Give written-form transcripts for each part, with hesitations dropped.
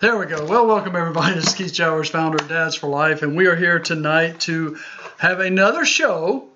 There we go. Well, welcome everybody. This is Keith Jowers, founder of Dads for Life, and we are here tonight to have another show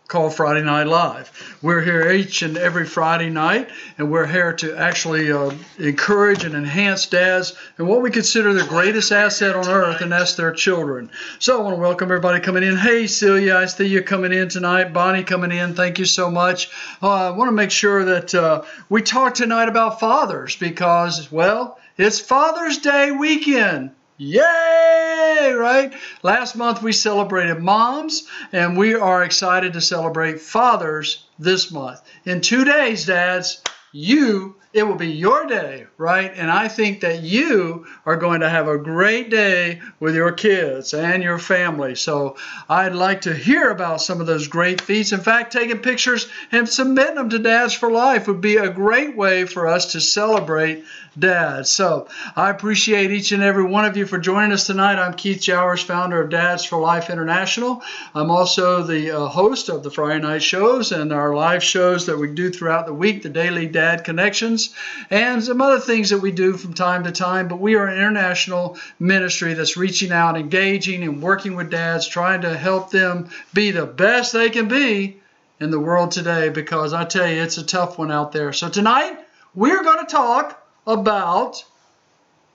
called Friday Night Live. We're here each and every Friday night, and we're here to actually encourage and enhance dads and what we consider the greatest asset on earth, and that's their children. So I want to welcome everybody coming in. Hey, Celia, I see you coming in tonight. Bonnie coming in. Thank you so much. I want to make sure that we talk tonight about fathers because, well, it's Father's Day weekend. Yay, right? Last month we celebrated moms, and we are excited to celebrate fathers this month. In 2 days, dads, it will be your day, right? And I think that you are going to have a great day with your kids and your family. So I'd like to hear about some of those great feats. In fact, taking pictures and submitting them to Dads for Life would be a great way for us to celebrate dads. So I appreciate each and every one of you for joining us tonight. I'm Keith Jowers, founder of Dads for Life International. I'm also the host of the Friday night shows and our live shows that we do throughout the week, the Daily Dad Connections, and some other things that we do from time to time. But we are an international ministry that's reaching out, engaging, and working with dads, trying to help them be the best they can be in the world today, because I tell you, it's a tough one out there. So tonight, we're going to talk about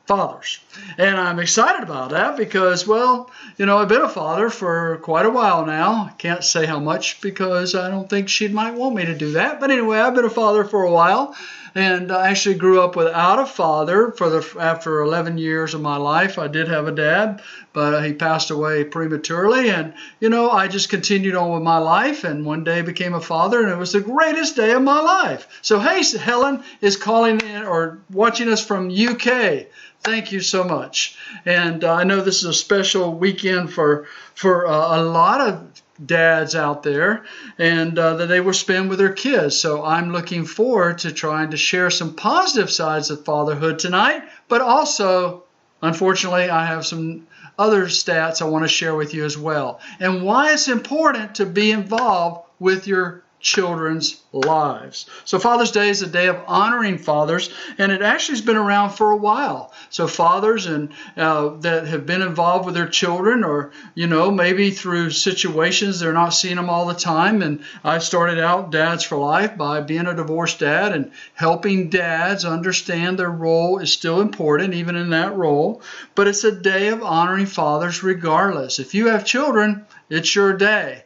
fathers. And I'm excited about that because, well, I've been a father for quite a while now. I can't say how much because I don't think she might want me to do that. But anyway, I've been a father for a while. And I actually grew up without a father after 11 years of my life. I did have a dad, but he passed away prematurely. And, I just continued on with my life and one day became a father, and it was the greatest day of my life. So, hey, Helen is calling in or watching us from UK. Thank you so much. And I know this is a special weekend for a lot of dads out there, and that they will spend with their kids. So I'm looking forward to trying to share some positive sides of fatherhood tonight, but also, unfortunately, I have some other stats I want to share with you as well, and why it's important to be involved with your children's lives. So Father's Day is a day of honoring fathers, and it actually has been around for a while. So fathers that have been involved with their children, or maybe through situations they're not seeing them all the time. And I started out Dads for Life by being a divorced dad and helping dads understand their role is still important even in that role. But it's a day of honoring fathers regardless. If you have children, it's your day.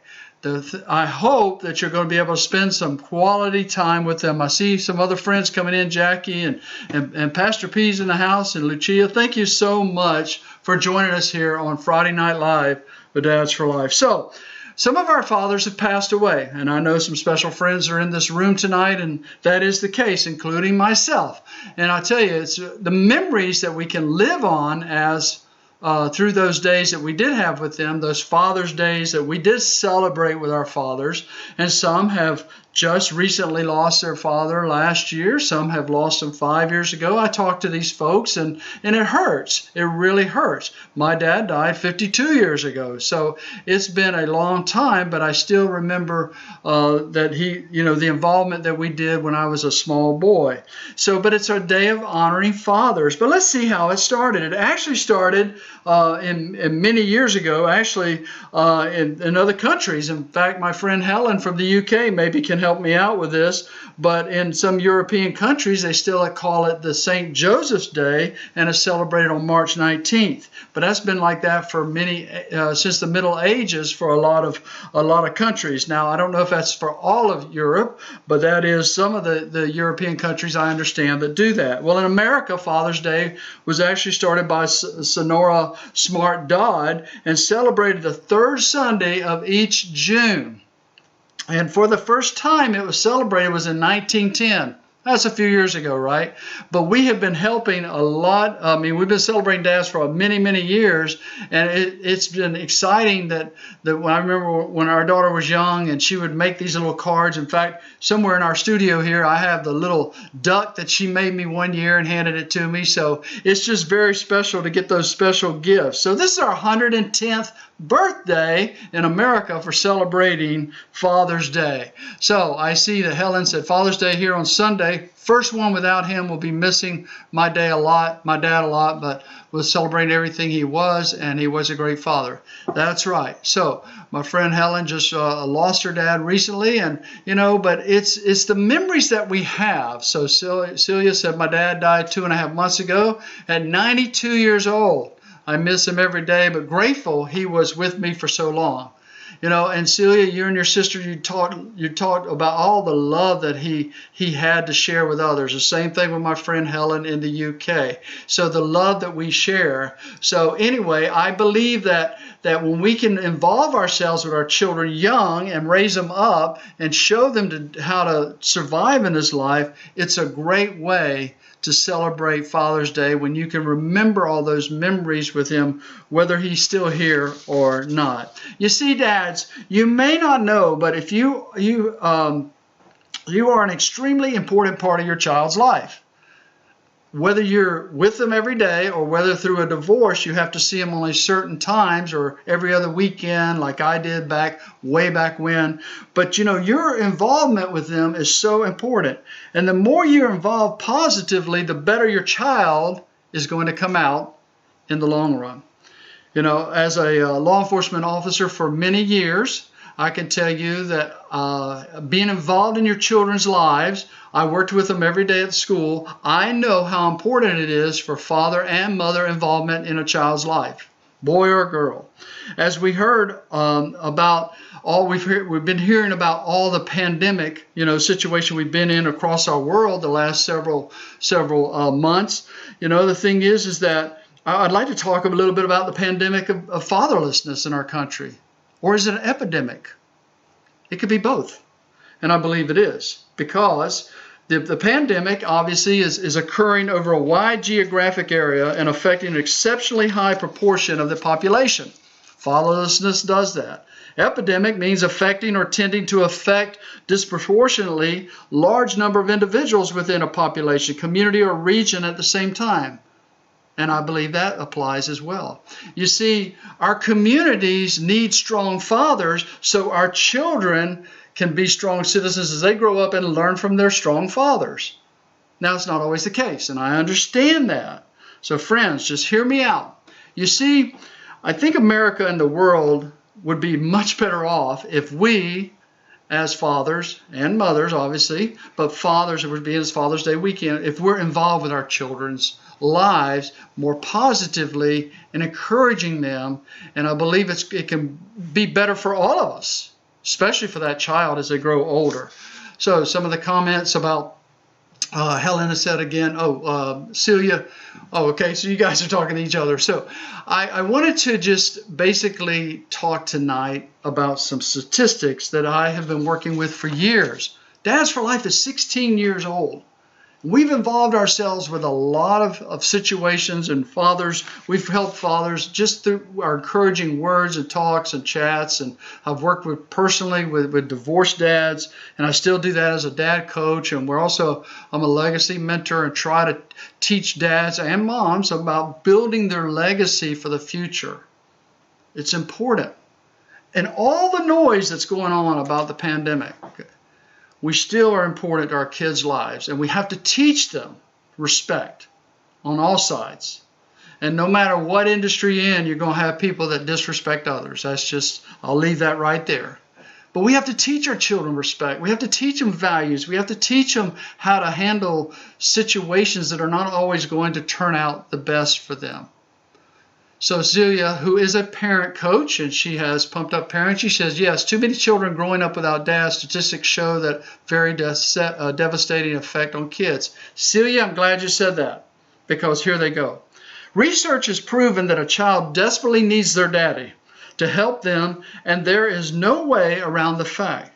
I hope that you're going to be able to spend some quality time with them. I see some other friends coming in, Jackie and Pastor P's in the house, and Lucia. Thank you so much for joining us here on Friday Night Live with Dads for Life. So, some of our fathers have passed away, and I know some special friends are in this room tonight, and that is the case, including myself. And I tell you, it's the memories that we can live on as through those days that we did have with them, those Father's Days that we did celebrate with our fathers. And some have just recently lost their father last year. Some have lost him 5 years ago. I talked to these folks, and it hurts. It really hurts. My dad died 52 years ago. So it's been a long time, but I still remember that the involvement that we did when I was a small boy. So, but it's a day of honoring fathers. But let's see how it started. It actually started in many years ago, actually in other countries. In fact, my friend Helen from the UK maybe can help me out with this, but in some European countries, they still call it the St. Joseph's Day, and it's celebrated on March 19th. But that's been like that for many, since the Middle Ages for a lot of countries. Now, I don't know if that's for all of Europe, but that is some of the European countries I understand that do that. Well, in America, Father's Day was actually started by Sonora Smart Dodd and celebrated the third Sunday of each June. And for the first time it was celebrated was in 1910. That's a few years ago, right? But we have been helping a lot. I mean, we've been celebrating dads for many, many years, and it's been exciting that when I remember when our daughter was young and she would make these little cards. In fact, somewhere in our studio here, I have the little duck that she made me one year and handed it to me. So it's just very special to get those special gifts. So this is our 110th birthday in America for celebrating Father's Day. So I see that Helen said Father's Day here on Sunday. First one without him will be missing my dad a lot, but we'll celebrate everything he was, and he was a great father. That's right. So my friend Helen just lost her dad recently, and but it's the memories that we have. So Celia said my dad died 2.5 months ago at 92 years old. I miss him every day, but grateful he was with me for so long. And Celia, you and your sister, you talked about all the love that he had to share with others. The same thing with my friend Helen in the UK. So the love that we share. So anyway, I believe that when we can involve ourselves with our children young and raise them up and show them how to survive in this life, it's a great way to celebrate Father's Day when you can remember all those memories with him, whether he's still here or not. You see, dads, you may not know, but if you are an extremely important part of your child's life. Whether you're with them every day or whether through a divorce you have to see them only certain times or every other weekend like I did way back when. But your involvement with them is so important. And the more you're involved positively, the better your child is going to come out in the long run. As a law enforcement officer for many years, I can tell you that being involved in your children's lives, I worked with them every day at school. I know how important it is for father and mother involvement in a child's life, boy or girl. As we heard we've been hearing about all the pandemic, situation we've been in across our world the last several months. The thing is that I'd like to talk a little bit about the pandemic of fatherlessness in our country. Or is it an epidemic? It could be both. And I believe it is, because the pandemic obviously is occurring over a wide geographic area and affecting an exceptionally high proportion of the population. Fatherlessness does that. Epidemic means affecting or tending to affect disproportionately large number of individuals within a population, community, or region at the same time. And I believe that applies as well. You see, our communities need strong fathers so our children can be strong citizens as they grow up and learn from their strong fathers. Now, it's not always the case, and I understand that. So friends, just hear me out. You see, I think America and the world would be much better off if we, as fathers and mothers, obviously, but fathers, it would be as Father's Day weekend, if we're involved with our children's lives more positively and encouraging them. And I believe it can be better for all of us, especially for that child as they grow older. So some of the comments about Helena said again, Celia, okay, so you guys are talking to each other. So I wanted to just basically talk tonight about some statistics that I have been working with for years. Dads for Life is 16 years old. We've involved ourselves with a lot of situations, and fathers, we've helped fathers just through our encouraging words and talks and chats, and I've worked personally with divorced dads, and I still do that as a dad coach, and I'm a legacy mentor and try to teach dads and moms about building their legacy for the future. It's important. And all the noise that's going on about the pandemic, we still are important to our kids' lives, and we have to teach them respect on all sides. And no matter what industry you're in, you're going to have people that disrespect others. I'll leave that right there. But we have to teach our children respect. We have to teach them values. We have to teach them how to handle situations that are not always going to turn out the best for them. So Celia, who is a parent coach, and she has Pumped Up Parents, she says, yes, too many children growing up without dad. Statistics show that very devastating effect on kids. Celia, I'm glad you said that, because here they go. Research has proven that a child desperately needs their daddy to help them, and there is no way around the fact.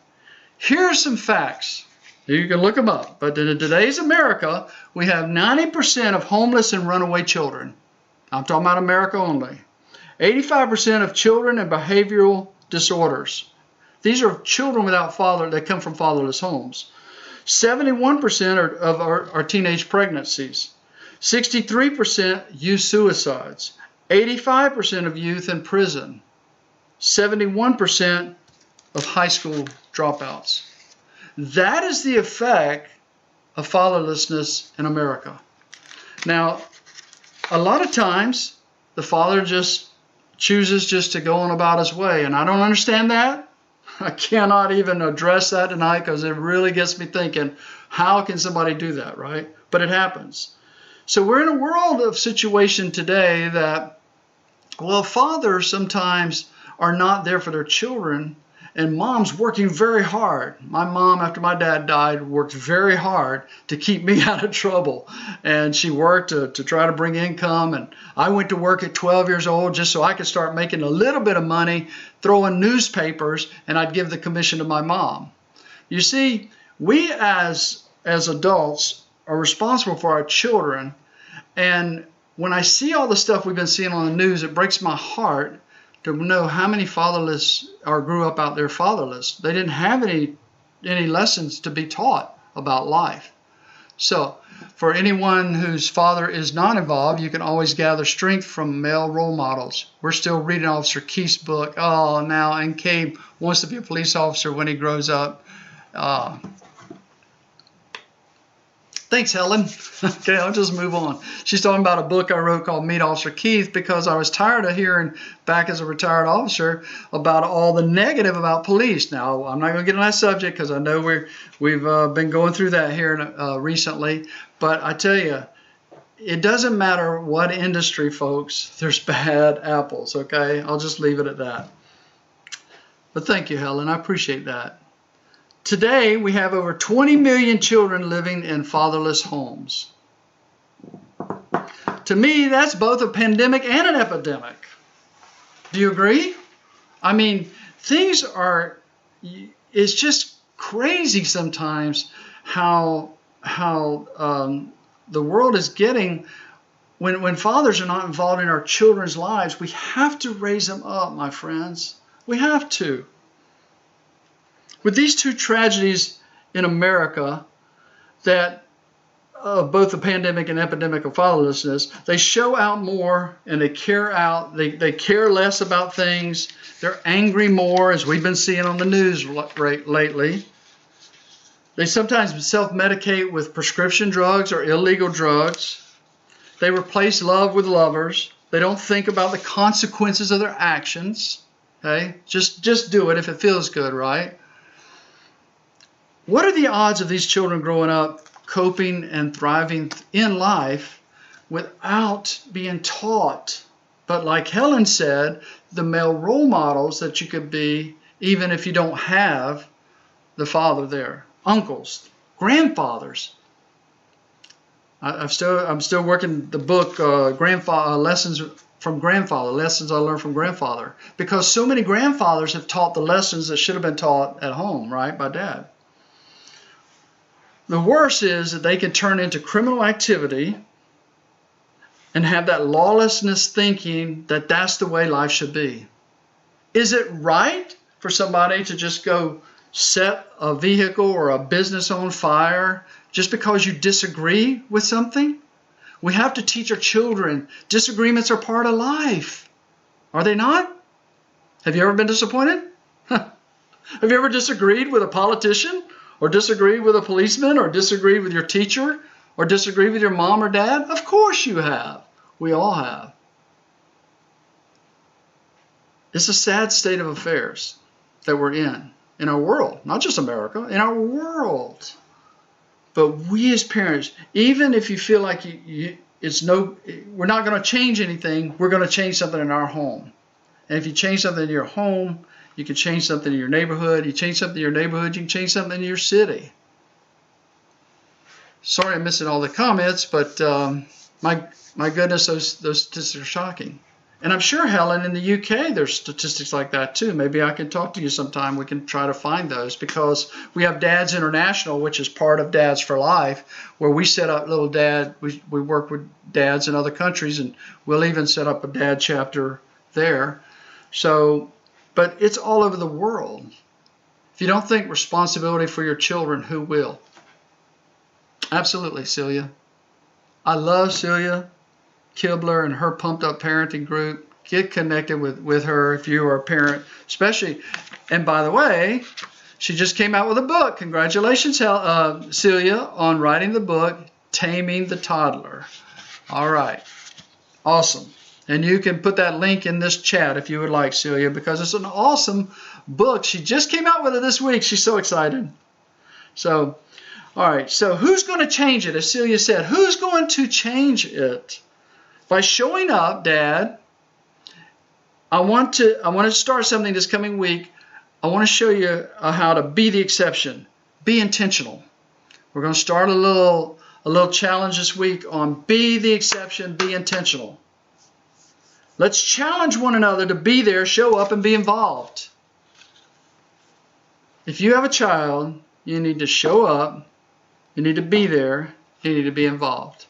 Here are some facts. You can look them up. But in today's America, we have 90% of homeless and runaway children. I'm talking about America only. 85% of children in behavioral disorders. These are children without father that come from fatherless homes. 71% are teenage pregnancies. 63% youth suicides. 85% of youth in prison. 71% of high school dropouts. That is the effect of fatherlessness in America. Now, a lot of times, the father just chooses just to go on about his way, and I don't understand that. I cannot even address that tonight because it really gets me thinking, how can somebody do that, right? But it happens. So we're in a world of situation today that, well, fathers sometimes are not there for their children, and mom's working very hard. My mom, after my dad died, worked very hard to keep me out of trouble. And she worked to try to bring income. And I went to work at 12 years old just so I could start making a little bit of money, throwing newspapers, and I'd give the commission to my mom. You see, we as adults are responsible for our children. And when I see all the stuff we've been seeing on the news, it breaks my heart to know how many fatherless or grew up out there fatherless. They didn't have any lessons to be taught about life. So for anyone whose father is not involved, you can always gather strength from male role models. We're still reading Officer Keith's book. Oh, now, and Cabe wants to be a police officer when he grows up. Thanks, Helen. Okay, I'll just move on. She's talking about a book I wrote called Meet Officer Keith because I was tired of hearing back as a retired officer about all the negative about police. Now, I'm not going to get on that subject because I know we've been going through that here recently. But I tell you, it doesn't matter what industry, folks. There's bad apples, okay? I'll just leave it at that. But thank you, Helen. I appreciate that. Today, we have over 20 million children living in fatherless homes. To me, that's both a pandemic and an epidemic. Do you agree? I mean, things are, it's just crazy sometimes how the world is getting. When fathers are not involved in our children's lives, we have to raise them up, my friends. We have to. With these two tragedies in America, that both the pandemic and epidemic of fatherlessness, they show out more and they care less about things. They're angry more, as we've been seeing on the news lately. They sometimes self-medicate with prescription drugs or illegal drugs. They replace love with lovers. They don't think about the consequences of their actions. Okay? Just do it if it feels good, right? What are the odds of these children growing up, coping and thriving in life without being taught? But like Helen said, the male role models that you could be, even if you don't have the father there. Uncles, grandfathers. I'm still working the book, Lessons from Grandfather, Lessons I Learned from Grandfather. Because so many grandfathers have taught the lessons that should have been taught at home, right, by dad. The worst is that they can turn into criminal activity and have that lawlessness thinking that that's the way life should be. Is it right for somebody to just go set a vehicle or a business on fire just because you disagree with something? We have to teach our children disagreements are part of life. Are they not? Have you ever been disappointed? Have you ever disagreed with a politician? Or disagree with a policeman, or disagree with your teacher, or disagree with your mom or dad? Of course you have. We all have. It's a sad state of affairs that we're in. in our world, not just America, in our world. But we as parents, even if you feel like we're not going to change anything, we're going to change something in our home. And if you change something in your home, you can change something in your neighborhood. You change something in your neighborhood, you can change something in your city. Sorry I'm missing all the comments, but my goodness, those statistics are shocking. And I'm sure, Helen, in the UK, there's statistics like that too. Maybe I can talk to you sometime. We can try to find those, because we have Dads International, which is part of Dads for Life, where we set up little dad. We work with dads in other countries, and we'll even set up a dad chapter there. So, but it's all over the world. If you don't think responsibility for your children, who will? Absolutely, Celia. I love Celia Kibler and her Pumped Up Parenting group. Get connected with her if you are a parent, especially. And by the way, she just came out with a book. Congratulations, Celia, on writing the book, Taming the Toddler. All right. Awesome. And you can put that link in this chat if you would like, Celia, because it's an awesome book. She just came out with it this week. She's so excited. So, all right. So who's going to change it? As Celia said, who's going to change it? By showing up, Dad, I want to start something this coming week. I want to show you how to be the exception. Be intentional. We're going to start a little challenge this week on be the exception, be intentional. Let's challenge one another to be there, show up, and be involved. If you have a child, you need to show up, you need to be there, you need to be involved.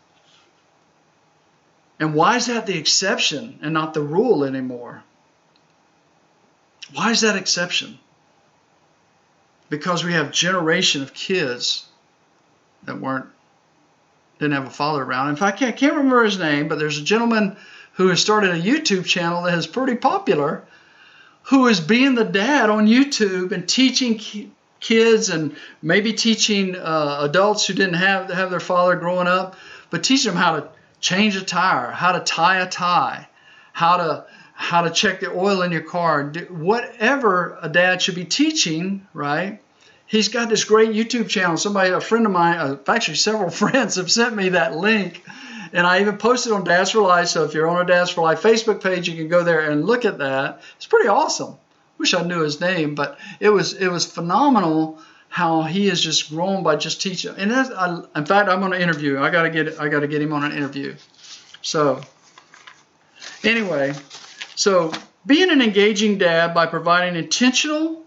And why is that the exception and not the rule anymore? Why is that exception? Because we have a generation of kids that didn't have a father around. In fact, I can't remember his name, but there's a gentleman who has started a YouTube channel that is pretty popular, who is being the dad on YouTube and teaching kids, and maybe teaching adults who didn't have their father growing up, but teaching them how to change a tire, how to tie a tie, how to check the oil in your car, whatever a dad should be teaching, right? He's got this great YouTube channel. A friend of mine, actually several friends have sent me that link, and I even posted on Dads for Life. So if you're on a Dads for Life Facebook page, you can go there and look at that. It's pretty awesome. Wish I knew his name, but it was phenomenal how he has just grown by just teaching. And in fact, I'm going to interview him. I got to get him on an interview. So anyway, so being an engaging dad by providing intentional,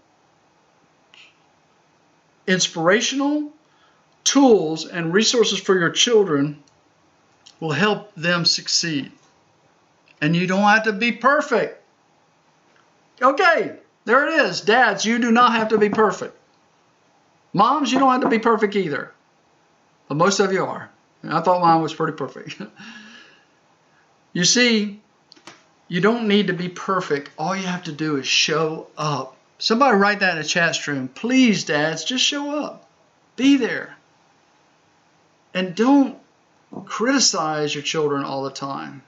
inspirational tools and resources for your children will help them succeed. And you don't have to be perfect. Okay, there it is. Dads, you do not have to be perfect. Moms, you don't have to be perfect either. But most of you are. And I thought mine was pretty perfect. You see, you don't need to be perfect. All you have to do is show up. Somebody write that in the chat stream. Please, dads, just show up. Be there. And don't criticize your children all the time.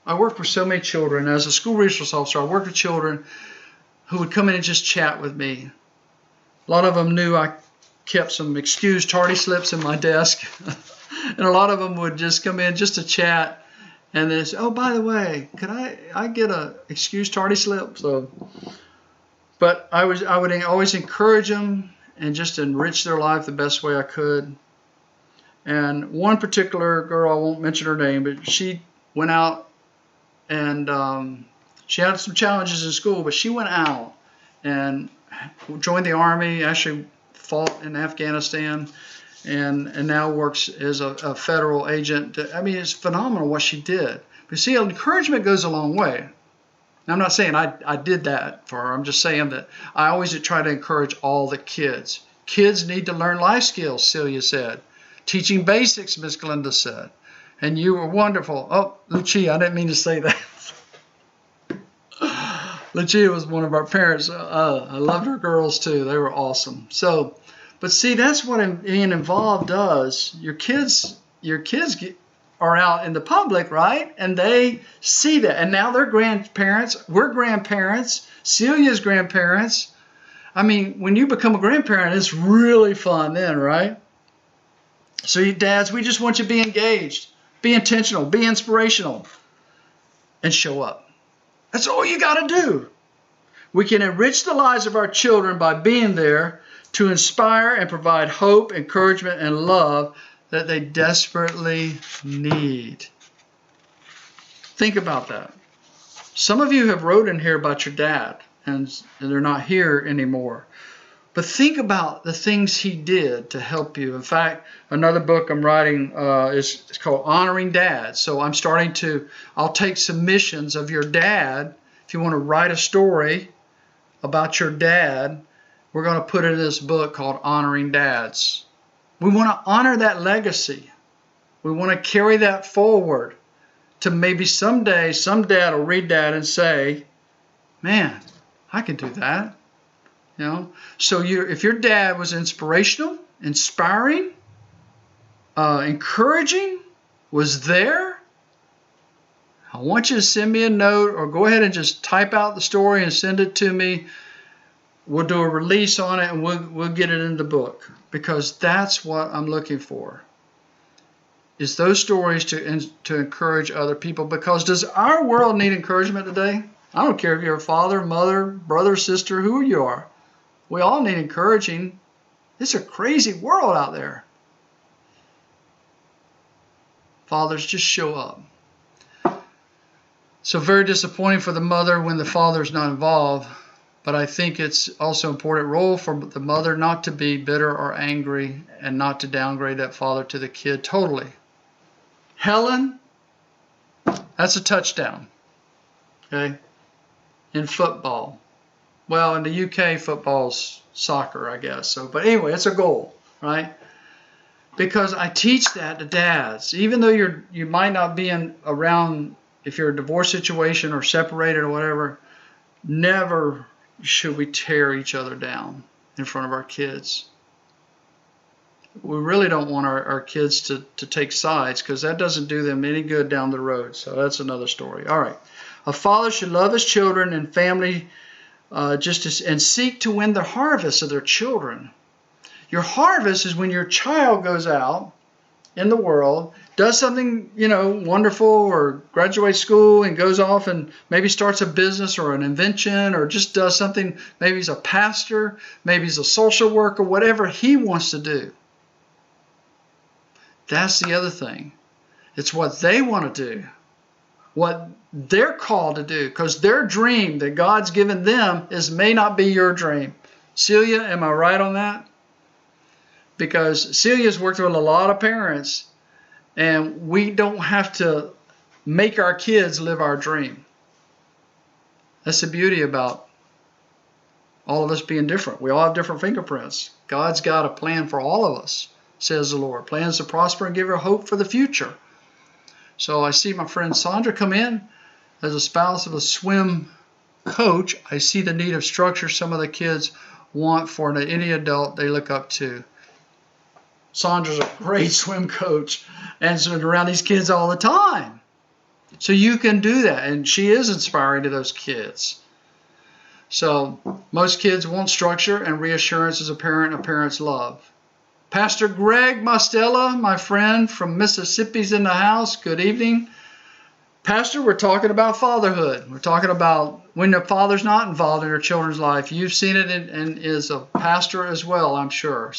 I work with so many children. As a school resource officer, I worked with children who would come in and just chat with me. A lot of them knew I kept some excused tardy slips in my desk. And a lot of them would just come in just to chat. And they say, oh, by the way, could I get a excused tardy slip? But I would always encourage them and just enrich their life the best way I could. And one particular girl, I won't mention her name, but she went out and she had some challenges in school, but she went out and joined the Army, actually fought in Afghanistan, and now works as a federal agent. I mean, it's phenomenal what she did. But see, encouragement goes a long way. Now, I'm not saying I did that for her. I'm just saying that I always try to encourage all the kids. Kids need to learn life skills, Celia said. Teaching basics, Miss Glenda said. And you were wonderful. Oh, Lucia, I didn't mean to say that. Lucia was one of our parents. I loved her girls too. They were awesome. So, but see, that's what being involved does. Your kids are out in the public, right? And they see that. And now they're grandparents. We're grandparents. Celia's grandparents. I mean, when you become a grandparent, it's really fun then, right? So you dads, we just want you to be engaged, be intentional, be inspirational, and show up. That's all you got to do. We can enrich the lives of our children by being there to inspire and provide hope, encouragement, and love that they desperately need. Think about that. Some of you have wrote in here about your dad, and they're not here anymore. But think about the things he did to help you. In fact, another book I'm writing is called Honoring Dad. So I'll take submissions of your dad. If you want to write a story about your dad, we're going to put it in this book called Honoring Dads. We want to honor that legacy. We want to carry that forward to maybe someday some dad will read that and say, man, I can do that. You know, so if your dad was inspirational, inspiring, encouraging, was there, I want you to send me a note or go ahead and just type out the story and send it to me. We'll do a release on it and we'll get it in the book, because that's what I'm looking for, is those stories to encourage other people. Because does our world need encouragement today? I don't care if you're a father, mother, brother, sister, who you are. We all need encouraging. It's a crazy world out there. Fathers, just show up. So very disappointing for the mother when the father's not involved. But I think it's also an important role for the mother not to be bitter or angry and not to downgrade that father to the kid totally. Helen, that's a touchdown. Okay? In football. Well, in the UK, football's soccer, I guess. So, but anyway, it's a goal, right? Because I teach that to dads. Even though you might not be around, if you're a divorce situation or separated or whatever, never should we tear each other down in front of our kids. We really don't want our kids to take sides, because that doesn't do them any good down the road. So that's another story. All right. A father should love his children and family and seek to win the harvest of their children. Your harvest is when your child goes out in the world, does something, wonderful, or graduates school and goes off and maybe starts a business or an invention, or just does something. Maybe he's a pastor, maybe he's a social worker, whatever he wants to do. That's the other thing. It's what they want to do, what they're called to do, because their dream that God's given them may not be your dream. Celia, am I right on that? Because Celia's worked with a lot of parents, and we don't have to make our kids live our dream. That's the beauty about all of us being different. We all have different fingerprints. God's got a plan for all of us, says the Lord. Plans to prosper and give her hope for the future. So I see my friend Sandra come in. As a spouse of a swim coach, I see the need of structure some of the kids want for any adult they look up to. Sandra's a great swim coach and is around these kids all the time. So you can do that, and she is inspiring to those kids. So most kids want structure and reassurance as a parent, a parent's love. Pastor Greg Mostella, my friend from Mississippi's in the house. Good evening. Pastor, we're talking about fatherhood. We're talking about when the father's not involved in their children's life. You've seen it and is a pastor as well, I'm sure.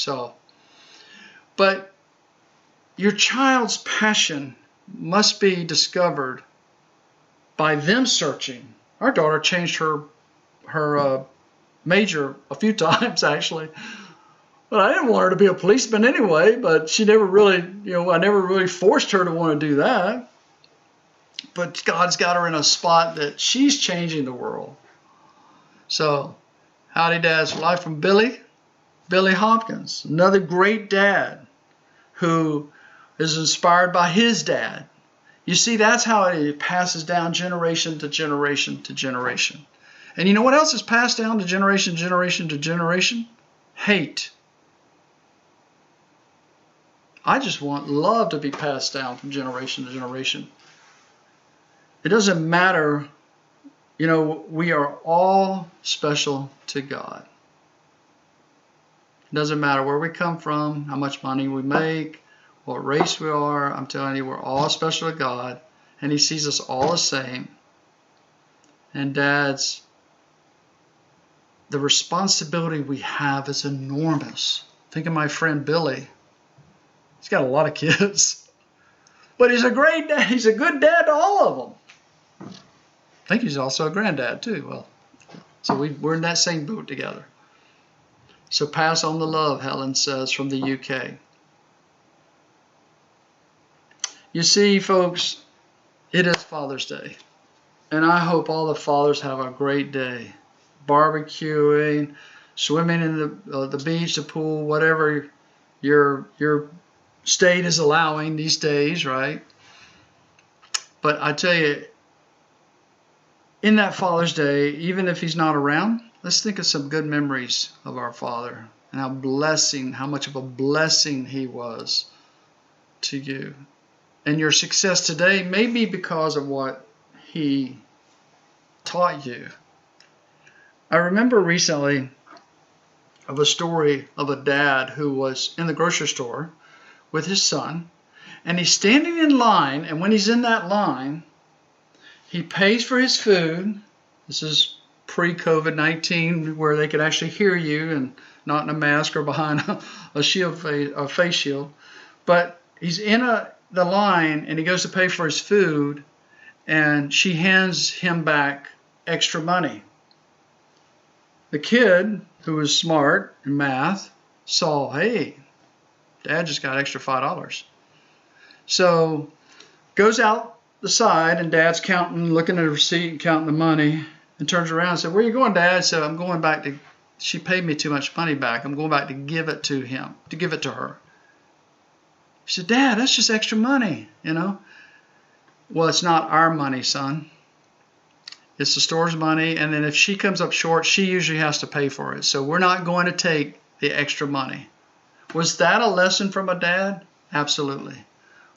But your child's passion must be discovered by them searching. Our daughter changed her major a few times, actually. But I didn't want her to be a policeman anyway, but she never really, I never really forced her to want to do that. But God's got her in a spot that she's changing the world. So, howdy dads for life from Billy Hopkins, another great dad who is inspired by his dad. You see, that's how it passes down generation to generation to generation. And you know what else is passed down to generation to generation? Hate. I just want love to be passed down from generation to generation. It doesn't matter, we are all special to God. It doesn't matter where we come from, how much money we make, what race we are. I'm telling you, we're all special to God, and He sees us all the same. And dads, the responsibility we have is enormous. Think of my friend Billy. He's got a lot of kids, but he's a great dad. He's a good dad to all of them. I think he's also a granddad too. Well, so we're in that same boat together. So pass on the love, Helen says from the UK. You see, folks, it is Father's Day. And I hope all the fathers have a great day. Barbecuing, swimming in the beach, the pool, whatever your state is allowing these days, right? But I tell you, in that Father's Day, even if he's not around, let's think of some good memories of our father and how much of a blessing he was to you. And your success today may be because of what he taught you. I remember recently of a story of a dad who was in the grocery store with his son, and he's standing in line, and when he's in that line, he pays for his food. This is pre-COVID-19, where they could actually hear you and not in a mask or behind a face shield. But he's in the line, and he goes to pay for his food, and she hands him back extra money. The kid, who was smart in math, saw, hey, Dad just got extra $5. So goes out the side, and Dad's counting, looking at the receipt and counting the money, and turns around and said, where are you going, Dad? I said, I'm going back to, she paid me too much money back. I'm going back to give it to him, to give it to her. He said, Dad, that's just extra money, you know. Well, it's not our money, son. It's the store's money, and then if she comes up short, she usually has to pay for it. So we're not going to take the extra money. Was that a lesson from a dad? Absolutely.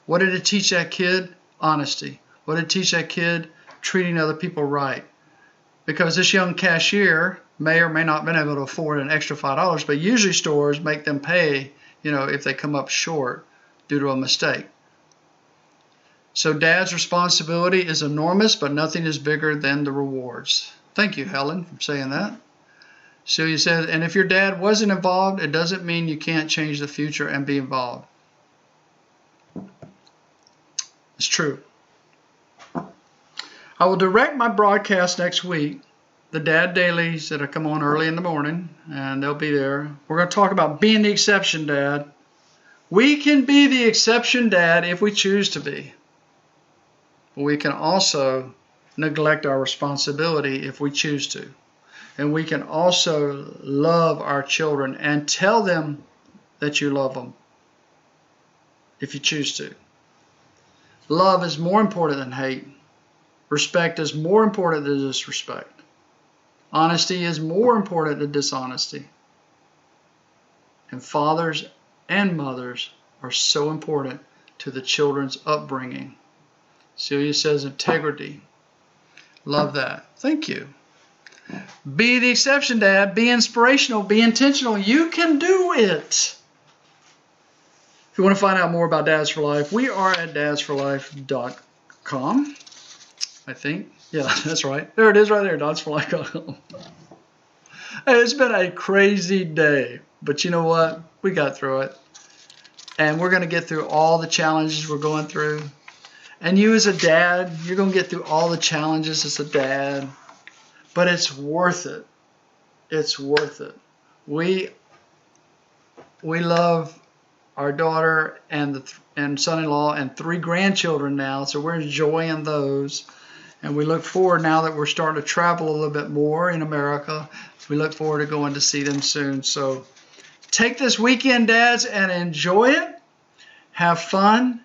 What did it teach that kid? Honesty. What did it teach that kid? Treating other people right. Because this young cashier may or may not have been able to afford an extra $5, but usually stores make them pay, you know, if they come up short due to a mistake. So dad's responsibility is enormous, but nothing is bigger than the rewards. Thank you, Helen, for saying that. So you said, and if your dad wasn't involved, it doesn't mean you can't change the future and be involved. It's true. I will direct my broadcast next week, the Dad Dailies that come on early in the morning, and they'll be there. We're going to talk about being the exception dad. We can be the exception dad if we choose to be. But we can also neglect our responsibility if we choose to. And we can also love our children and tell them that you love them if you choose to. Love is more important than hate. Respect is more important than disrespect. Honesty is more important than dishonesty. And fathers and mothers are so important to the children's upbringing. Celia says integrity. Love that. Thank you. Be the exception, Dad. Be inspirational. Be intentional. You can do it. If you want to find out more about Dads for Life, we are at dadsforlife.com. I think. Yeah, that's right. There it is right there, dadsforlife.com. Hey, it's been a crazy day, but you know what? We got through it. And we're going to get through all the challenges we're going through. And you as a dad, you're going to get through all the challenges as a dad. But it's worth it. It's worth it. We love our daughter and son-in-law and 3 grandchildren now, so we're enjoying those. And we look forward, now that we're starting to travel a little bit more in America, we look forward to going to see them soon. So take this weekend, dads, and enjoy it. Have fun.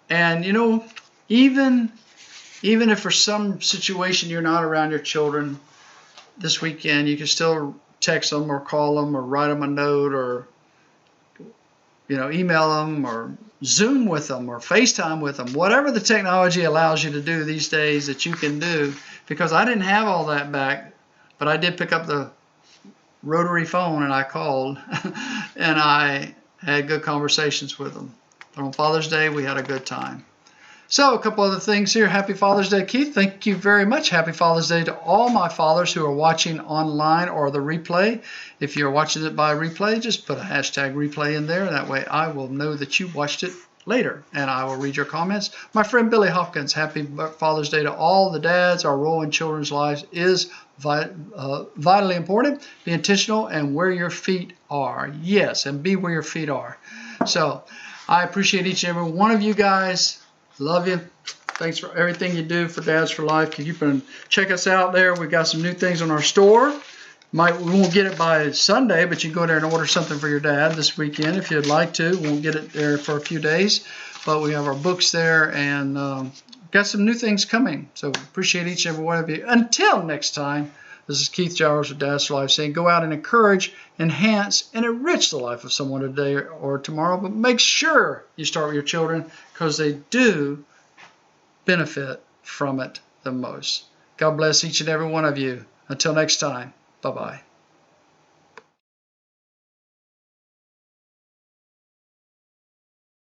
And, you know, even if for some situation you're not around your children this weekend, you can still text them or call them or write them a note or, you know, email them or Zoom with them or FaceTime with them. Whatever the technology allows you to do these days that you can do, because I didn't have all that back, but I did pick up the rotary phone, and I called, and I had good conversations with them. But on Father's Day, we had a good time. So a couple other things here. Happy Father's Day, Keith. Thank you very much. Happy Father's Day to all my fathers who are watching online or the replay. If you're watching it by replay, just put a hashtag replay in there. That way I will know that you watched it later, and I will read your comments. My friend Billy Hopkins, happy Father's Day to all the dads. Our role in children's lives is vitally important. Be intentional and where your feet are. Yes, and be where your feet are. So I appreciate each and every one of you guys. Love you. Thanks for everything you do for Dads for Life. You can check us out there. We've got some new things on our store. We won't get it by Sunday, but you can go there and order something for your dad this weekend if you'd like to. We won't get it there for a few days, but we have our books there and got some new things coming. So appreciate each and every one of you. Until next time, this is Keith Jowers with Dads for Life saying go out and encourage, enhance, and enrich the life of someone today or tomorrow, but make sure you start with your children because they do benefit from it the most. God bless each and every one of you. Until next time, bye-bye.